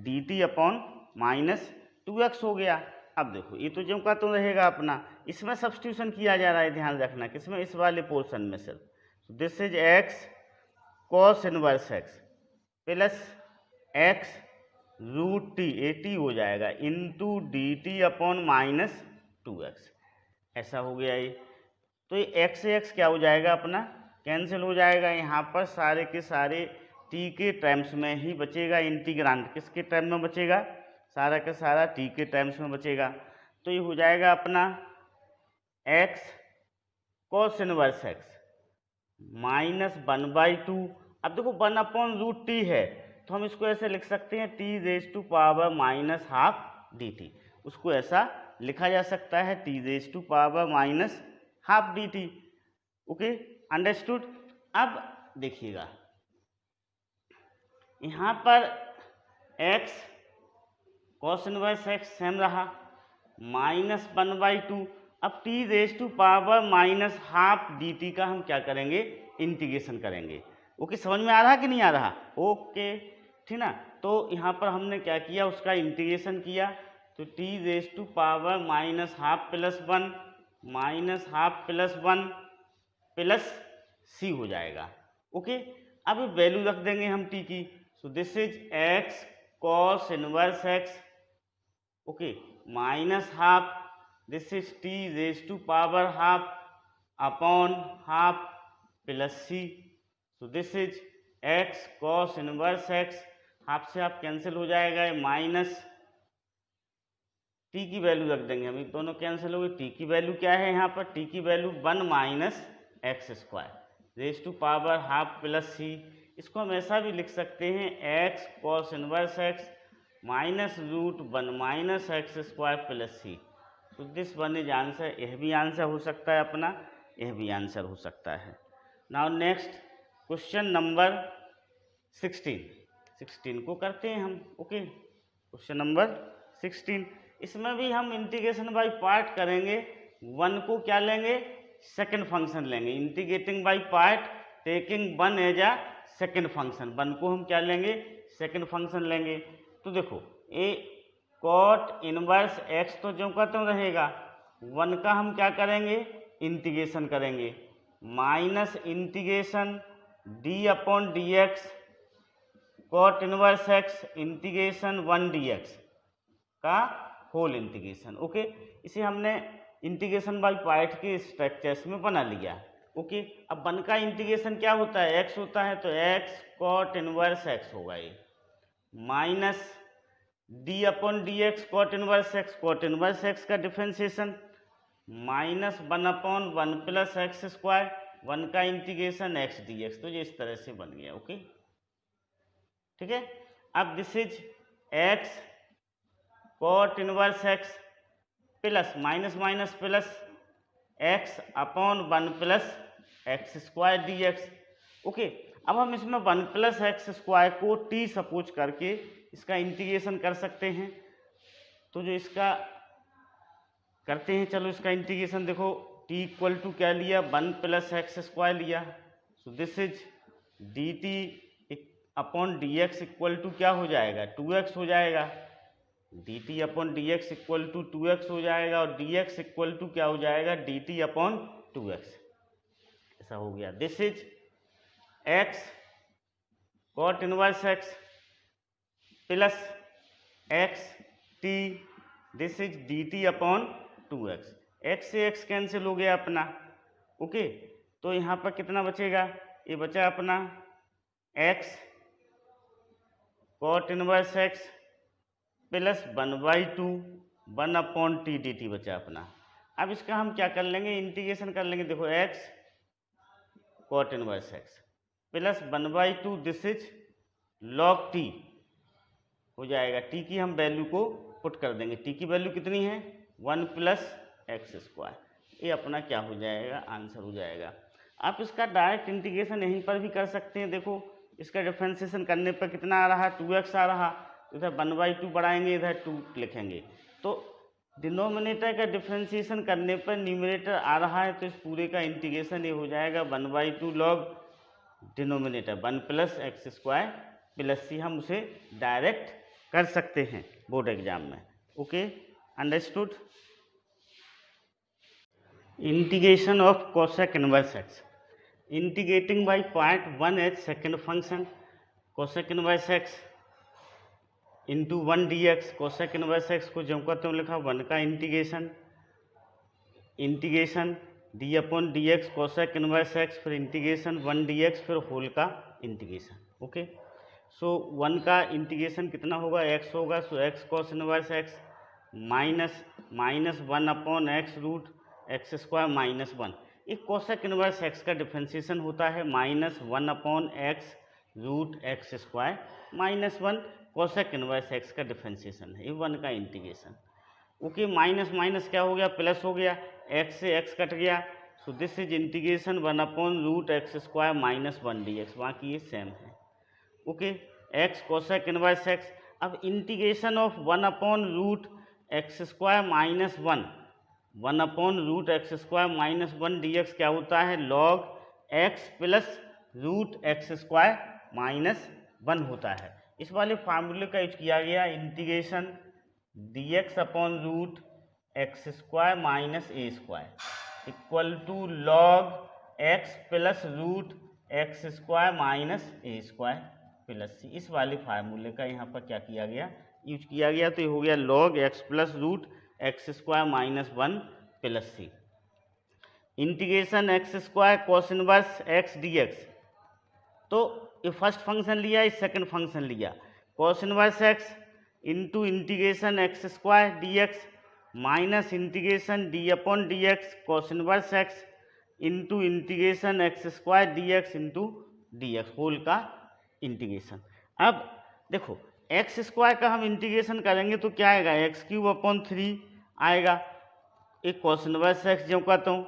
dt अपॉन -2x हो गया। अब देखो ये तो जो का तो रहेगा अपना, इसमें सब्स्टिट्यूशन किया जा रहा है, ध्यान रखना किसमें, इस वाले पोर्शन में सिर्फ। This is x cos inverse x plus x√t, at हो जाएगा, इंटू dt अपॉन -2x, ऐसा हो गया ये। तो ये x से x क्या हो जाएगा अपना, कैंसिल हो जाएगा। यहाँ पर सारे के सारे t के टर्म्स में ही बचेगा, इंटीग्रांड किसके टर्म में बचेगा, सारा का सारा t के टर्म्स में बचेगा। तो ये हो जाएगा अपना x cos इनवर्स x -1/2। अब देखो 1/√t है, तो हम इसको ऐसे लिख सकते हैं t⁻⁻½ dt, उसको ऐसा लिखा जा सकता है t⁻⁻½ dt। Okay, understood. अब देखिएगा यहाँ पर x cos inverse x same रहा, -1/2। अब t⁻⁻½ dt का हम क्या करेंगे, इंटीग्रेशन करेंगे। ओके, समझ में आ रहा कि नहीं आ रहा? ओके, ठीक ना। तो यहाँ पर हमने क्या किया, उसका इंटीग्रेशन किया, तो T raise to power minus half plus one plus C हो जाएगा। ओके, अब वैल्यू रख देंगे हम टी की, so this is X cos inverse X, okay, minus half, this is T raise to power half upon half plus C, so this is X cos inverse X, half से half cancel हो जाएगा, minus T की value रख देंगे हम, दोनों cancel हो गए। टी की वैल्यू क्या है यहाँ पर, टी की value 1 minus X square raise to power half plus C. इसको हम ऐसा भी लिख सकते हैं, X cos inverse X minus root 1 minus X square plus C, तो दिस वन इज आंसर। यह भी आंसर हो सकता है अपना, यह भी आंसर हो सकता है। नाउ नेक्स्ट क्वेश्चन नंबर 16 को करते हैं हम। ओके, क्वेश्चन नंबर 16, इसमें भी हम इंटीग्रेशन बाय पार्ट करेंगे। वन को क्या लेंगे, सेकंड फंक्शन लेंगे, integrating by part taking one as a second function, one को हम क्या लेंगे, सेकंड फंक्शन लेंगे। तो देखो ए कॉट इनवर्स एक्स तो जो का त्यों रहेगा, वन का हम क्या करेंगे, इंटीग्रेशन करेंगे, minus integration D upon D x cot inverse X integration 1 dx का होल इंटीग्रेशन। ओके, इसे हमने इंटीग्रेशन बाय पार्ट के स्ट्रक्चर्स में बना लिया। ओके, अब वन का इंटीग्रेशन क्या होता है, एक्स होता है, तो एक्स कॉट इनवर्स एक्स होगा ये, minus d upon D x cot inverse x का differentiation, minus 1 upon 1 plus x square, one का इंटीग्रेशन एक्स डी एक्स, तो ये इस तरह से बन गया। ओके, ठीक है। अब this is X cot inverse X plus minus minus plus X upon 1 plus x square D X. Okay, अब हम इसमें 1 प्लस एक्स स्क्वायर को टी सपोज करके इसका इंटीग्रेशन कर सकते हैं। तो जो इसका करते हैं, चलो इसका इंटीग्रेशन देखो, टी इक्वल टू क्या लिया, 1 प्लस एक्स स्क्वायर लिया, so this is D T upon D X equal to क्या हो जाएगा, 2x हो जाएगा, D T upon D X equal to 2x हो जाएगा, और डी एक्स इक्वल टू क्या हो जाएगा, डी टी अपॉन 2x, ऐसा हो गया। This is x cot inverse x plus x t, this is D T upon 2x, x से x कैंसिल हो गया अपना। ओके, तो यहाँ पर कितना बचेगा, ये बचा अपना x cot inverse x plus 1/2 1 upon T D T बचा अपना। अब इसका हम क्या कर लेंगे, इंटीग्रेशन कर लेंगे। देखो x cot inverse x plus 1/2, this is log t हो जाएगा, t की हम वैल्यू को पुट कर देंगे, t की वैल्यू कितनी है, 1 प्लस एक्स स्क्वायर, ये अपना क्या हो जाएगा, आंसर हो जाएगा। आप इसका डायरेक्ट इंटीग्रेशन यहीं पर भी कर सकते हैं। देखो इसका डिफरेंशिएशन करने पर कितना आ रहा, 2x आ रहा, इधर 1/2 बढ़ाएंगे, इधर 2 लिखेंगे, तो डिनोमिनेटर का डिफरेंशिएशन करने पर न्यूमरेटर आ रहा है, तो इस पूरे का इंटीग्रेशन ये हो जाएगा 1/2 log denominator 1 plus x square plus c, हम उसे डायरेक्ट कर सकते हैं बोर्ड एग्जाम में। Okay, understood. Integration of cosec inverse x, integrating by part 1 as second function, cosec inverse x into 1 D x, cosec inverse x को जो का त्यों लिखा, 1 का integration D upon D x cosec inverse x, फिर integration 1 D x, फिर whole का integration. Okay, सो 1 का इंटीग्रेशन कितना होगा, x होगा, so x cos inverse X minus 1 upon X root x square minus 1, एक कोसेक इनवर्स एक्स का differentiation होता है minus 1 upon X root x square minus 1, cosec inverse x का डिफरेंशिएशन है, ये 1 का इंटीग्रेशन। ओके, माइनस माइनस क्या हो गया, प्लस हो गया, x से x कट गया, so this is integration 1 upon root x square minus 1 D x, बाकी ये सेम है। Okay, x cosec inverse x, अब integration of 1 upon root x square minus 1 upon root x square minus 1 D x क्या होता है, log x plus root x square minus 1 होता है। इस वाले फार्मूले का यूज किया गया integration dx upon root x square minus a square equal to log x plus root x square minus a square plus c. इस वाले फार्मूले का यहाँ पर क्या किया गया, यूज किया गया। तो ये हो गया log x plus root x square minus 1 plus c. Integration x square cos inverse x D x, तो ये फर्स्ट फंक्शन लिया, ये सेकंड फंक्शन लिया। Cos inverse x into integration x square D x minus integration D upon D x cos inverse x into integration x square D x into d x whole का integration. अब देखो x square का हम integration करेंगे तो क्या आएगा, x cube upon 3 आएगा। एक कॉस इनवर्स एक्स जो कहता हूँ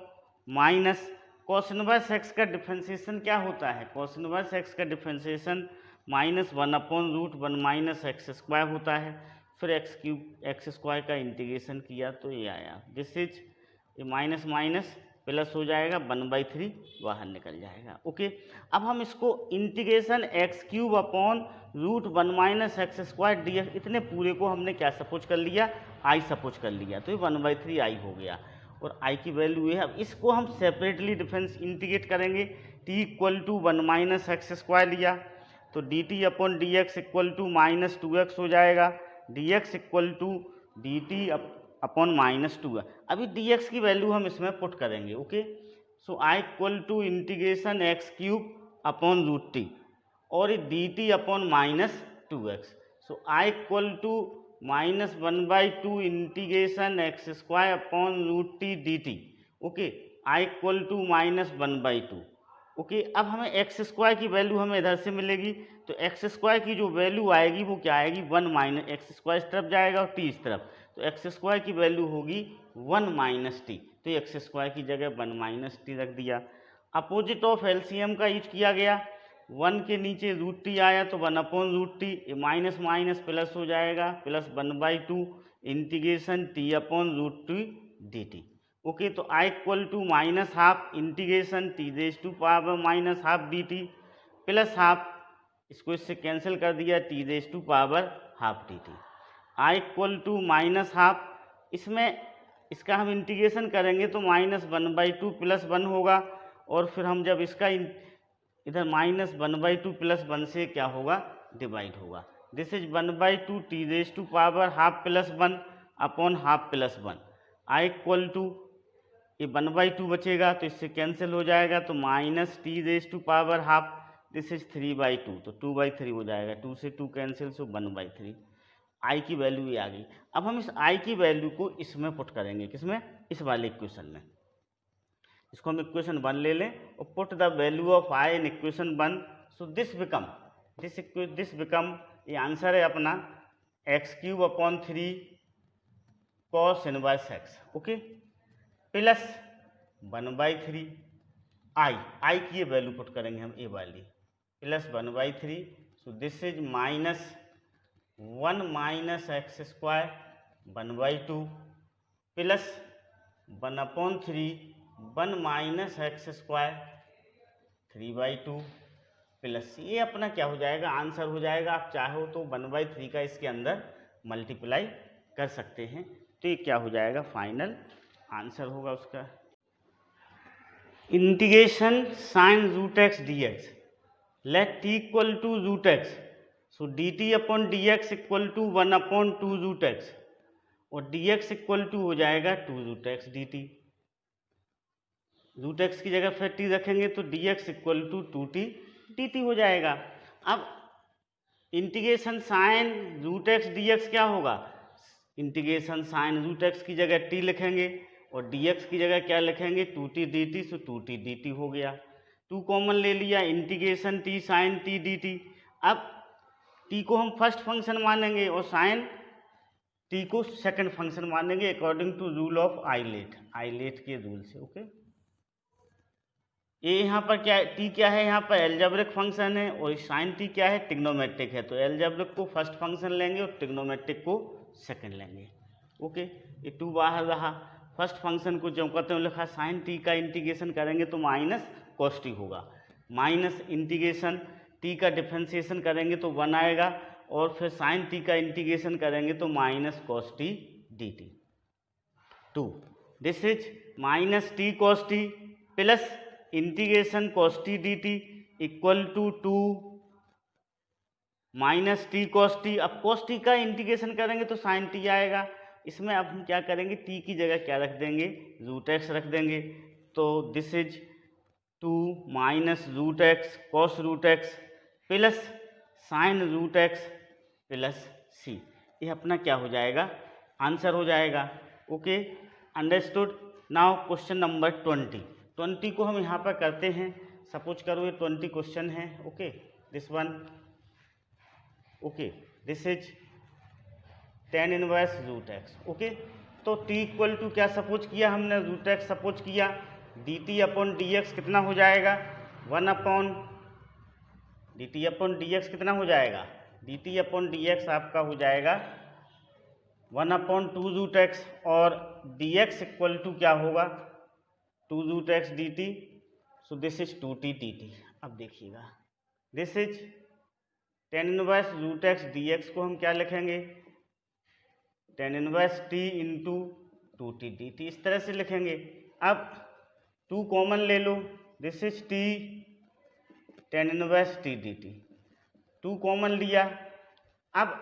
माइनस कॉस इनवर्स एक्स का डिफरेंशिएशन क्या होता है, कॉस इनवर्स एक्स का differentiation minus 1 upon root 1 minus X square होता है। फिर एक्स क्यूब एक्स स्क्वायर का इंटीग्रेशन किया तो ये आया, दिस इज ये माइनस माइनस प्लस हो जाएगा, 1/3 बाहर निकल जाएगा। ओके, अब हम इसको integration x cube upon root 1 minus X square D X, इतने पूरे को हमने क्या सपोज कर लिया, आई सपोज कर लिया, तो ये 1/3 आई हो गया और आई की वैल्यू है। अब इसको हम सेपरेटली डिफरेंस इंटीग्रेट करेंगे, T equal to 1 minus X square लिया तो D T upon D X equal to minus 2x हो जाएगा, D X equal to D T upon minus 2। अभी डी एक्स की वैल्यू हम इसमें पुट करेंगे। Okay, so I equal to integration x cube upon root t और d T upon minus 2x, so I equal to minus 1/2 integration x square upon root t D t. Okay, I equal to minus 1/2। Okay, अब हमें x square की value हमें इधर से मिलेगी, तो x square की जो वैल्यू आएगी वो क्या आएगी, 1 माइनस एक्स स्क्वायर इस तरफ जाएगा और टी इस तरफ, तो एक्स स्क्वायर की वैल्यू होगी 1 माइनस टी, तो एक्स स्क्वायर की जगह 1 माइनस टी रख दिया। अपोजिट ऑफ एलसीएम का यूज किया गया, 1 के नीचे रूट टी आया तो 1 upon root t, minus minus plus हो जाएगा, plus 1/2 integration t upon root t D t. Okay, तो I equal to minus half integration t raise to power minus half d t plus half, इसको इससे cancel कर दिया, t raise to power half d t. I equal to minus half, इसमें इसका हम integration करेंगे तो माइनस 1/2 प्लस 1 होगा और फिर हम जब इसका इधर माइनस 1/2 प्लस 1 से क्या होगा, डिवाइड होगा, this is 1/2 T raise to power half plus 1 upon half plus 1। I equal to ये 1/2 बचेगा तो इससे कैंसिल हो जाएगा, तो minus T raise to power half, this is 3/2, तो 2/3 हो जाएगा, 2 से 2 कैंसिल, सो 1/3। आई की वैल्यू ये आ गई। अब हम इस आई की वैल्यू को इसमें पुट करेंगे, किसमें, इस वाले इक्वेशन में। इसको हम इक्वेशन 1 ले लें और put the value of I in equation 1, so this become ये आंसर है अपना x³ upon 3 cos inverse X, okay, plus 1/3 आई की ये वैल्यू पुट करेंगे हम, ए वाली, plus 1/3, so this is minus 1 minus X square 1/2 plus 1/3 1 minus X square 3/2 plus, ये अपना क्या हो जाएगा, आंसर हो जाएगा। आप चाहो तो 1/3 का इसके अंदर मल्टीप्लाई कर सकते हैं, तो ये क्या हो जाएगा, फाइनल आंसर होगा उसका। Integration sine root X D X, let T equal to root X, so D T upon D X equal to 1/2 root X और डी एक्स इक्वल टू हो जाएगा 2 root X D T. Root X की जगह फिर T रखेंगे तो D X equal to 2t D T हो जाएगा। अब integration sine root X D x क्या होगा, इंटीग्रेशन साइन रूट एक्स की जगह टी लिखेंगे और डी एक्स की जगह क्या लिखेंगे, 2t D T, so 2t D T हो गया। 2 कॉमन ले लिया, integration T sine T D T. अब टी को हम फर्स्ट फंक्शन मानेंगे और साइन टी को सेकंड फंक्शन मानेंगे according to rule of ILATE के रूल से। ओके, ये यहाँ पर क्या टी क्या है, यहाँ पर एल्जेब्रिक फंक्शन है और साइन टी क्या है, ट्रिग्नोमेट्रिक है, तो एल्जेब्रिक को फर्स्ट फंक्शन लेंगे और ट्रिग्नोमेट्रिक को सेकंड लेंगे। ओके, ये 2 बाहर रहा, फर्स्ट फंक्शन को जब कहते हैं लिखा साइन टी का इंटीग्रेशन करेंगे तो माइनस कॉस टी होगा, माइनस इंटीग्रेशन टी का डिफ्रेंसिएशन करेंगे तो 1 आएगा, और फिर साइन टी का इंटीग्रेशन करेंगे तो minus cos T D T. 2 this is minus T cos T plus integration cos T D T equal to 2 minus T cos T. अब कॉस टी का इंटीग्रेशन करेंगे तो साइन टी आएगा। इसमें अब हम क्या करेंगे, टी की जगह क्या रख देंगे, रूट एक्स रख देंगे। तो this is 2 minus root x cos root x plus sine root x plus सी। ये अपना क्या हो जाएगा, आंसर हो जाएगा। Okay, understood. Now question number 20 को हम यहाँ पर करते हैं। सपोज करो ये 20 क्वेश्चन है। Okay, this one. Okay, this is tan inverse root X. Okay, तो t इक्वल टू क्या सपोज किया हमने, रूट एक्स सपोज किया। dt अपॉन डी एक्स कितना हो जाएगा, 1 upon dt upon D X कितना हो जाएगा, dt अपॉन डी एक्स आपका हो जाएगा 1 अपॉन 2 रूट एक्स, और dx इक्वल टू क्या होगा, 2 root X D T. So this is 2t dt। अब देखिएगा, this is tan inverse root X D X को हम क्या लिखेंगे, tan inverse t into 2t dt, इस तरह से लिखेंगे। अब 2 कॉमन ले लो, this is t tan inverse t dt, 2 common लिया। अब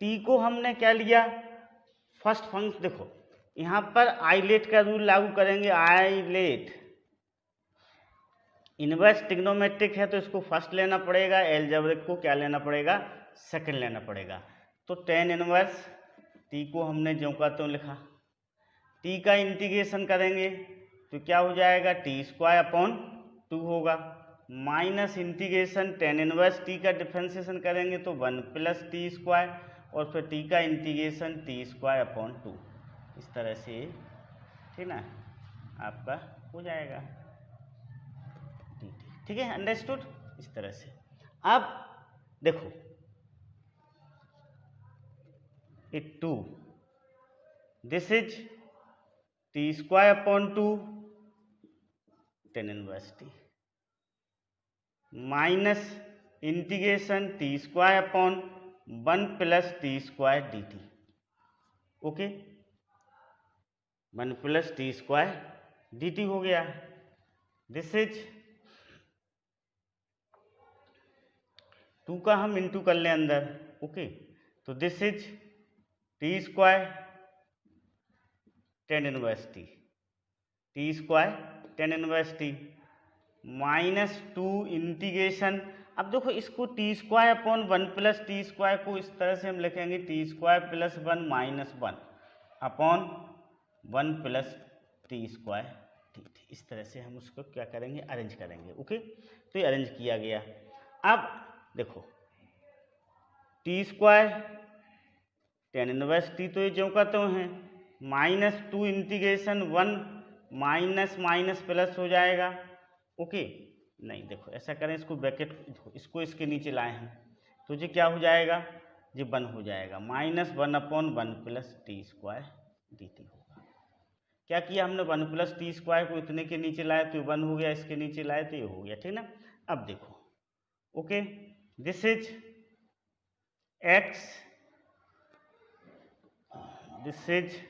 t को हमने क्या लिया, फर्स्ट फंक्शन। देखो यहाँ पर आइलेट का रूल लागू करेंगे। आइलेट इनवर्स ट्रिग्नोमेट्रिक है तो इसको फर्स्ट लेना पड़ेगा, एलजेब्रिक को क्या लेना पड़ेगा, सेकंड लेना पड़ेगा। तो tan इनवर्स t को हमने ज्यों का त्यों लिखा। t का इंटीग्रेशन करेंगे तो क्या हो जाएगा, टी स्क्वायर अपॉन 2 होगा, minus integration tan inverse t का डिफ्रेंसिएशन करेंगे तो 1 प्लस टी स्क्वायर, और फिर t का इंटीग्रेशन टी स्क्वायर अपॉन 2। इस तरह से, ठीक ना, आपका हो जाएगा। ठीक है, अंडरस्टूड। इस तरह से अब देखो, it 2 this is t square upon 2 tan inverse T minus integration T square upon 1 plus T square D t. Okay, 1 plus T square D T हो गया। दिस इज 2 का हम इंटू कर लें अंदर। ओके, तो this is t square tan inverse T, T square tan inverse T minus 2 integration. अब देखो इसको T square upon 1 plus T square को इस तरह से हम लिखेंगे, T square plus 1 minus 1 upon 1 plus T square T. इस तरह से हम उसको क्या करेंगे, अरेंज करेंगे। ओके, तो ये अरेंज किया गया। अब देखो T square tan inverse T तो ये ज्यों का त्यों है, minus 2 integration 1 minus minus plus हो जाएगा। ओके, नहीं देखो ऐसा करें, इसको ब्रैकेट, इसको इसके नीचे लाए हैं तो ये क्या हो जाएगा, ये 1 हो जाएगा, minus 1 upon 1 plus T square D T होगा। क्या किया हमने, 1 प्लस टी स्क्वायर को इतने के नीचे लाए तो 1 हो गया, इसके नीचे लाए तो ये हो गया, ठीक ना। अब देखो, okay, this is x, this is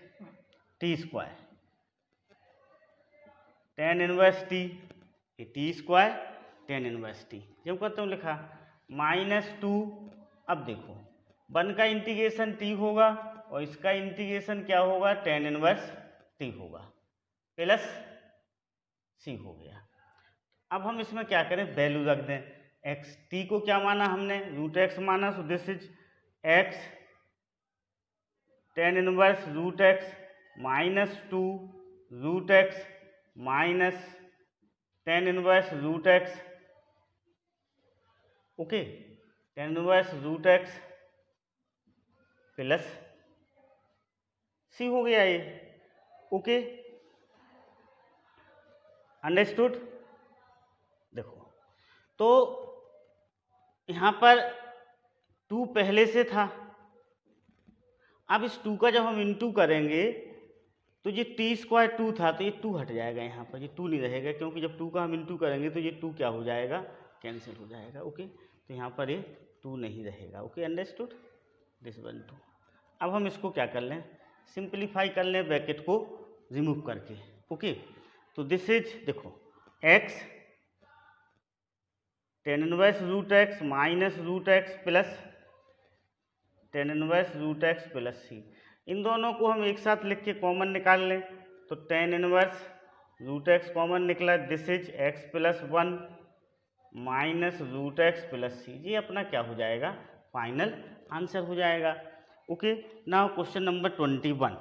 t square tan inverse t, ये t square tan inverse t जब कहते हूँ लिखा, माइनस 2। अब देखो 1 का इंटीग्रेशन t होगा और इसका इंटीग्रेशन क्या होगा, tan इनवर्स t होगा, प्लस c हो गया। अब हम इसमें क्या करें, वैल्यू रख दें। x, t को क्या माना हमने, रूट एक्स माना, so this is x tan inverse root x minus 2 root x minus tan inverse root X. Okay, tan inverse root x plus c हो गया ये। Okay, understood. देखो तो यहाँ पर 2 पहले से था, अब इस 2 का जब हम इंटू करेंगे तो ये टी स्क्वायर 2 था तो ये 2 हट जाएगा यहाँ पर, ये 2 नहीं रहेगा, क्योंकि जब 2 का हम इंटू करेंगे तो ये 2 क्या हो जाएगा, कैंसिल हो जाएगा। ओके, तो यहाँ पर ये 2 नहीं रहेगा। Okay, understood this 1 2। अब हम इसको क्या कर लें, सिंप्लीफाई कर लें ब्रैकेट को रिमूव करके। ओके, तो दिस इज देखो x tan inverse root x minus root x plus tan inverse root x plus c. इन दोनों को हम एक साथ लिख के कॉमन निकाल लें तो tan inverse root x common निकला, this is x plus 1 minus root x plus सी। ये अपना क्या हो जाएगा, फाइनल आंसर हो जाएगा। Okay, now question number 21,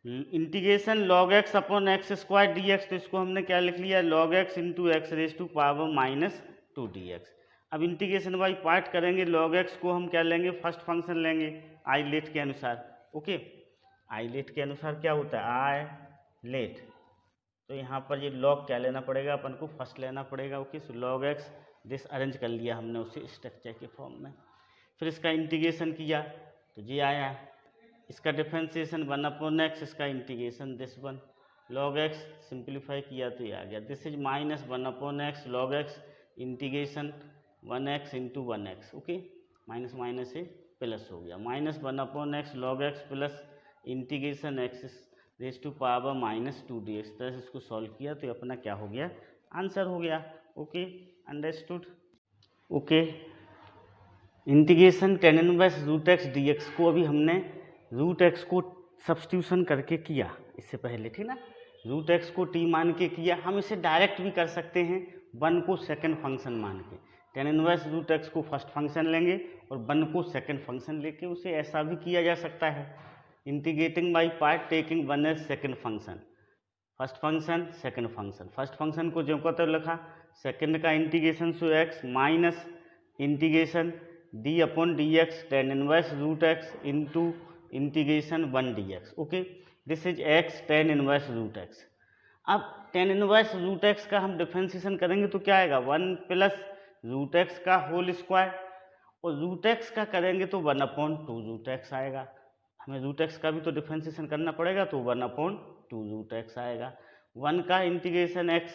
integration log x upon x square D x. तो इसको हमने क्या लिख लिया, log x into x raise to power minus 2 dx। अब इंटीग्रेशन बाई पार्ट करेंगे, log x को हम क्या लेंगे, फर्स्ट फंक्शन लेंगे आई लेट के अनुसार। ओके, आई लेट के अनुसार क्या होता है, आई लेट, तो यहाँ पर ये log क्या लेना पड़ेगा, अपन को फर्स्ट लेना पड़ेगा। Okay, so log x this arrange कर लिया हमने उसे स्ट्रक्चर के फॉर्म में, फिर इसका इंटीग्रेशन किया तो ये आया, इसका डिफरेंशिएशन 1 अपॉन एक्स, इसका integration this 1, log x simplify किया तो ये आ गया, this is minus 1 upon X log x integration 1x into 1x। Okay, minus minus से प्लस हो गया, minus 1 upon X log x plus integration X raise to power minus 2 dx। तरह से इसको सॉल्व किया तो अपना क्या हो गया, आंसर हो गया। Okay, understood. Okay, integration tan inverse root X D X को अभी हमने रूट एक्स को सब्स्टिट्यूशन करके किया इससे पहले, ठीक ना, रूट एक्स को टी मान के किया। हम इसे डायरेक्ट भी कर सकते हैं, 1 को सेकंड फंक्शन मान के, tan इनवर्स रूट एक्स को फर्स्ट फंक्शन लेंगे और 1 को सेकंड फंक्शन लेके उसे ऐसा भी किया जा सकता है, integrating by part taking 1 as second function, first function second function, first function को जो को तो लिखा, सेकंड का integration so X minus integration D upon D X tan inverse root X into integration 1 dx। Okay, this is x tan inverse root X. अब tan inverse root X का हम differentiation करेंगे तो क्या आएगा, 1 प्लस रूट एक्स का whole square, और root X का करेंगे तो 1 अपॉन 2 रूट एक्स आएगा। हमें रूट एक्स का भी तो डिफरेंशिएशन करना पड़ेगा तो 1 अपॉन 2 रूट एक्स आएगा। 1 का integration x,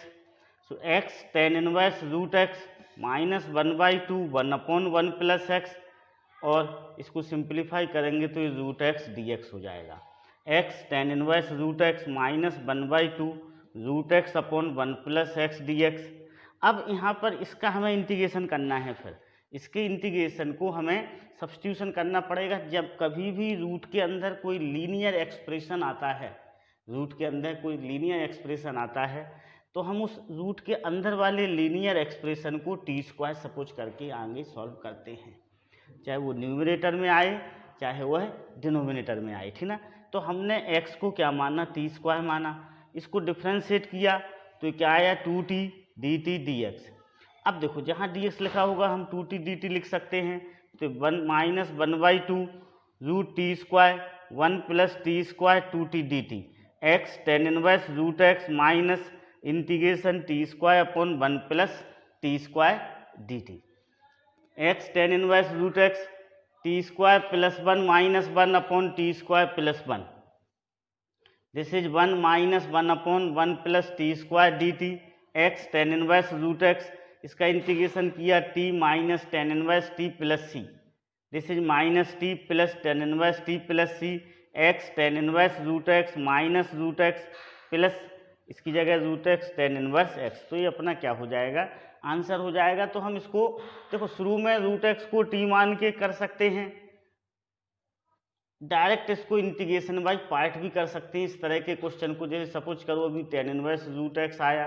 so x tan inverse root x minus 1/2 1 upon 1 plus x, और इसको सिंप्लीफाई करेंगे तो ये रूट एक्स डी एक्स हो जाएगा। X tan inverse root x minus 1/2 root X upon 1 plus X D X. अब यहाँ पर इसका हमें इंटीग्रेशन करना है, फिर इसके इंटीग्रेशन को हमें सब्स्टिट्यूशन करना पड़ेगा। जब कभी भी रूट के अंदर कोई लीनियर एक्सप्रेशन आता है, रूट के अंदर कोई लीनियर एक्सप्रेशन आता है तो हम उस रूट के अंदर वाले लीनियर एक्सप्रेशन को टी स्क्वायर सपोज करके आगे सॉल्व करते हैं, चाहे वो न्यूमरेटर में आए चाहे वह डिनोमिनेटर में आए, ठीक ना। तो हमने x को क्या माना, टी स्क्वायर माना, इसको डिफ्रेंशिएट किया तो क्या आया 2t dt dx। अब देखो जहाँ dx लिखा होगा हम 2t dt लिख सकते हैं, तो 1 minus 1/2 root T square 1 plus T square 2t dt, x tan inverse root x minus integration T square upon 1 plus T square dt, X tan inverse root X T square plus 1 minus 1 upon T square plus 1, this is 1 minus 1 upon 1 plus T square D T, X tan inverse root X, इसका integration किया T minus tan inverse T plus C, this is minus T plus tan inverse T plus C, X tan inverse root x minus root x plus इसकी जगह root X tan inverse X. तो ये अपना क्या हो जाएगा, answer हो जाएगा। तो हम इसको देखो शुरू में रूट एक्स को टी मान के कर सकते हैं, डायरेक्ट इसको इंटीग्रेशन बाई पार्ट भी कर सकते हैं इस तरह के क्वेश्चन को। जैसे सपोज करो अभी टेन इनवर्स रूट एक्स आया,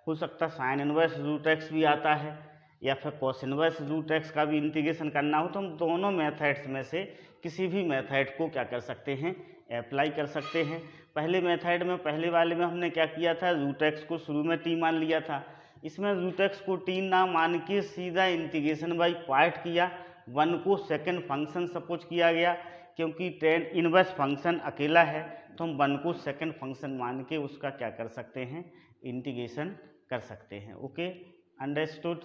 हो सकता साइन इनवर्स रूट एक्स भी आता है या फिर कॉस इनवर्स रूट एक्स का भी इंटीग्रेशन करना हो, तो हम दोनों मेथड्स में से किसी भी मेथड को क्या कर सकते हैं, अप्लाई कर सकते हैं। पहले मेथड में, पहले वाले में हमने क्या किया था, रूट एक्स को शुरू में टी मान लिया था, इसमें रूट एक्स को टी ना मान के सीधा इंटीग्रेशन बाई पार्ट किया, 1 को सेकंड फंक्शन सपोज किया गया, क्योंकि टेन इनवर्स फंक्शन अकेला है तो हम 1 को सेकंड फंक्शन मान के उसका क्या कर सकते हैं, इंटीग्रेशन कर सकते हैं। Okay, understood.